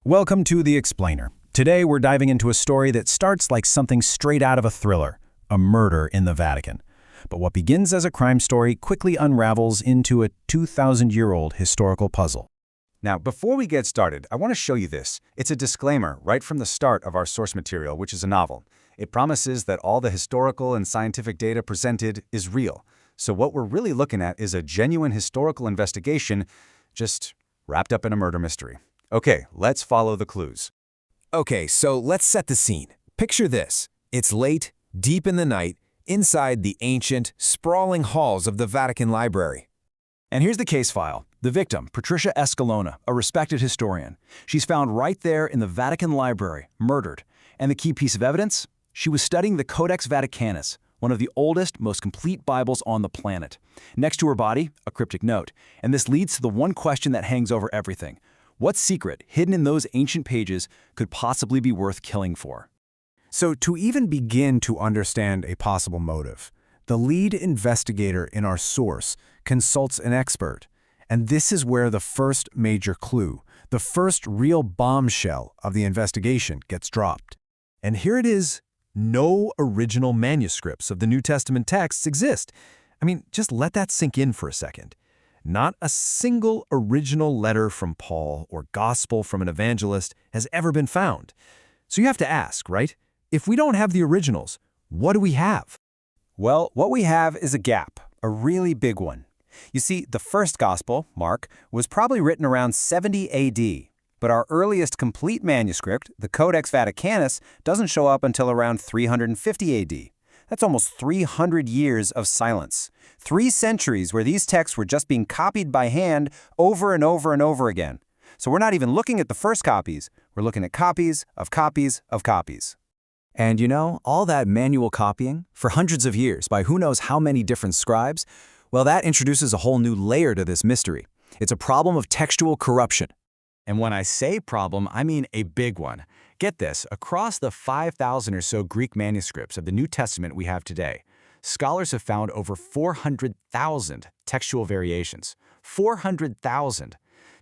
Welcome to The Explainer. Today we're diving into a story that starts like something straight out of a thriller, a murder in the Vatican. But what begins as a crime story quickly unravels into a 2,000-year-old historical puzzle. Now, before we get started, I want to show you this. It's a disclaimer right from the start of our source material, which is a novel. It promises that all the historical and scientific data presented is real. So what we're really looking at is a genuine historical investigation, just wrapped up in a murder mystery. Okay, let's follow the clues. Okay, so let's set the scene. Picture this. It's late, deep in the night, inside the ancient, sprawling halls of the Vatican Library. And here's the case file. The victim, Patricia Escalona, a respected historian. She's found right there in the Vatican Library, murdered. And the key piece of evidence? She was studying the Codex Vaticanus, one of the oldest, most complete Bibles on the planet. Next to her body, a cryptic note. And this leads to the one question that hangs over everything. What secret, hidden in those ancient pages, could possibly be worth killing for? So to even begin to understand a possible motive, the lead investigator in our source consults an expert. And this is where the first major clue, the first real bombshell of the investigation gets dropped. And here it is. No original manuscripts of the New Testament texts exist. I mean, just let that sink in for a second. Not a single original letter from Paul or gospel from an evangelist has ever been found. So you have to ask, right? If we don't have the originals, what do we have? Well, what we have is a gap, a really big one. You see, the first gospel, Mark, was probably written around 70 AD. But our earliest complete manuscript, the Codex Vaticanus, doesn't show up until around 350 AD. That's almost 300 years of silence. 3 centuries where these texts were just being copied by hand over and over and over again. So we're not even looking at the first copies. We're looking at copies of copies of copies. And you know, all that manual copying for hundreds of years by who knows how many different scribes, well, that introduces a whole new layer to this mystery. It's a problem of textual corruption. And when I say problem, I mean a big one. Get this, across the 5,000 or so Greek manuscripts of the New Testament we have today, scholars have found over 400,000 textual variations. 400,000.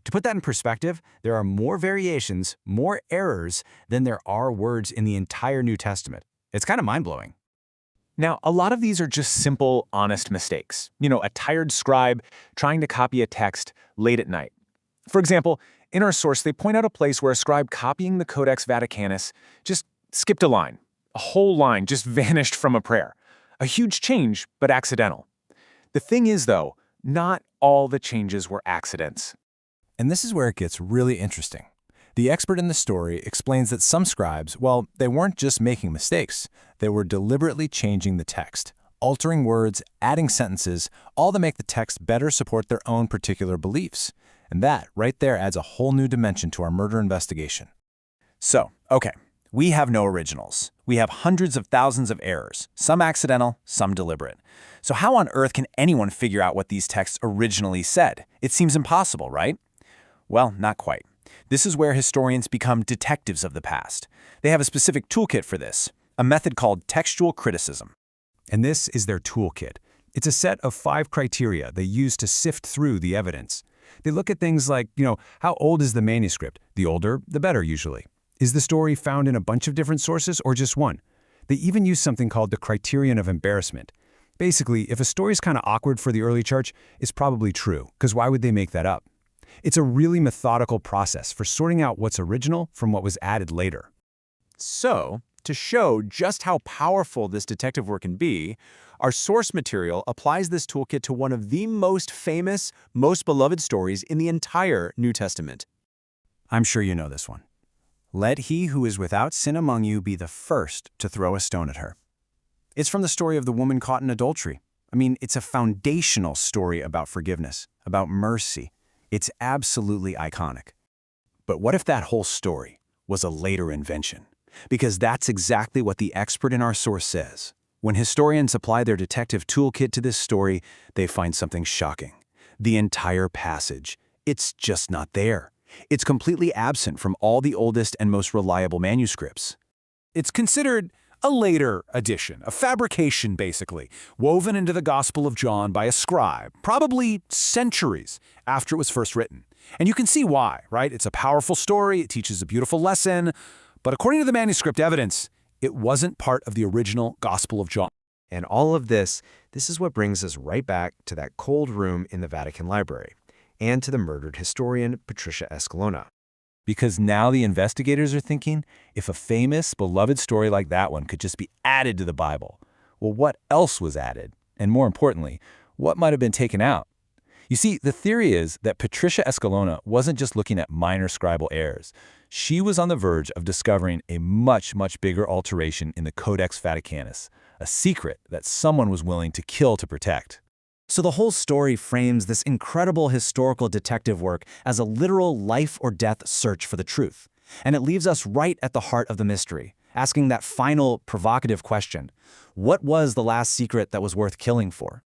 To put that in perspective, there are more variations, more errors, than there are words in the entire New Testament. It's kind of mind-blowing. Now, a lot of these are just simple, honest mistakes. You know, a tired scribe trying to copy a text late at night. For example, in our source, they point out a place where a scribe copying the Codex Vaticanus just skipped a line. A whole line just vanished from a prayer. A huge change, but accidental. The thing is, though, not all the changes were accidents. And this is where it gets really interesting. The expert in the story explains that some scribes, well, they weren't just making mistakes. They were deliberately changing the text, altering words, adding sentences, all to make the text better support their own particular beliefs. And that, right there, adds a whole new dimension to our murder investigation. So, okay, we have no originals. We have hundreds of thousands of errors, some accidental, some deliberate. So how on earth can anyone figure out what these texts originally said? It seems impossible, right? Well, not quite. This is where historians become detectives of the past. They have a specific toolkit for this, a method called textual criticism. And this is their toolkit. It's a set of 5 criteria they use to sift through the evidence. They look at things like, how old is the manuscript? The older, the better usually. Is the story found in a bunch of different sources or just one? They even use something called the criterion of embarrassment. Basically, if a story's kind of awkward for the early church, it's probably true, because why would they make that up? It's a really methodical process for sorting out what's original from what was added later. So, to show just how powerful this detective work can be, our source material applies this toolkit to one of the most famous, most beloved stories in the entire New Testament. I'm sure you know this one. Let he who is without sin among you be the first to throw a stone at her. It's from the story of the woman caught in adultery. I mean, it's a foundational story about forgiveness, about mercy. It's absolutely iconic. But what if that whole story was a later invention? Because that's exactly what the expert in our source says. When historians apply their detective toolkit to this story, they find something shocking. The entire passage, it's just not there. It's completely absent from all the oldest and most reliable manuscripts. It's considered a later addition, a fabrication basically, woven into the Gospel of John by a scribe, probably centuries after it was first written. And you can see why, right? It's a powerful story, it teaches a beautiful lesson, but according to the manuscript evidence, it wasn't part of the original Gospel of John. And all of this is what brings us right back to that cold room in the Vatican Library and to the murdered historian Patricia Escalona. Because now the investigators are thinking, if a famous, beloved story like that one could just be added to the Bible, well, what else was added? And more importantly, what might have been taken out? You see, the theory is that Patricia Escalona wasn't just looking at minor scribal errors. She was on the verge of discovering a much, much bigger alteration in the Codex Vaticanus, a secret that someone was willing to kill to protect. So the whole story frames this incredible historical detective work as a literal life-or-death search for the truth. And it leaves us right at the heart of the mystery, asking that final, provocative question: what was the last secret that was worth killing for?